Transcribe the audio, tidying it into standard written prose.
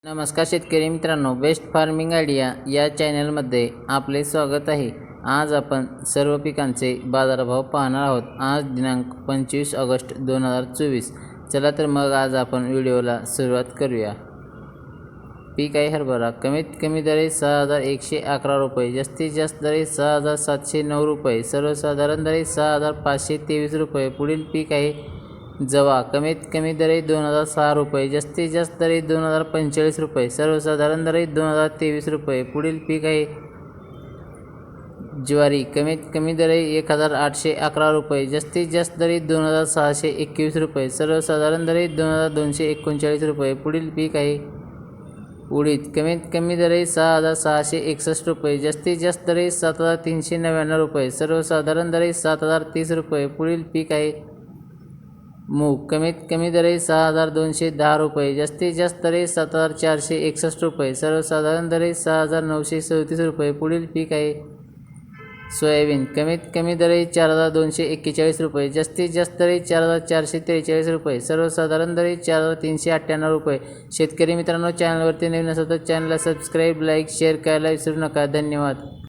नमस्कार शेतकरी मित्रांनो, बेस्ट फार्मिंग आयडिया या चॅनलमध्ये आपले स्वागत आहे। आज आपण सर्व पिकांचे बाजारभाव पाहणार आहोत। आज दिनांक 25 ऑगस्ट 2024। चला तर मग आज आपण व्हिडिओला सुरुवात करूया। पीक आहे हरभरा। कमीत कमी दर 6111 रुपये, जास्तीत जास्त दर 6709 रुपये, सर्वसाधारण दर 6523 रुपये। पुढील पीक आहे जवा। कमीत कमी दर 2006 रुपये, जास्तीत जास्त दर 2045 रुपये, सर्वसाधारण दर 2023 रुपये। पुढील पीक आहे ज्वारी। कमीत कमी दर 1811 रुपये, जास्तीत जास्त दर 2621 रुपये, सर्वसाधारण दर 2239 रुपये। पुढील पीक आहे उडीद। कमीत कमी दर 6661 रुपये, जास्तीत जास्त दर 7399 रुपये, सर्वसाधारण दर 7030 रुपये। पुढील पीक आहे मूग। कमीत कमी दर 6210 रुपये, जास्तीत जास्त दर 7461 रुपये, सर्वसाधारण दर 6937 रुपये। पुढील पीक आहे सोयाबीन। कमीत कमी दर 4241 रुपये, जास्तीत जास्त दर 4443 रुपये, सर्वसाधारण दर 4398 रुपये। शेतकरी मित्रांनो, चॅनलवरती नवीन असाल तर चॅनलला सबस्क्राईब, लाईक, शेअर करायला विसरू नका। धन्यवाद।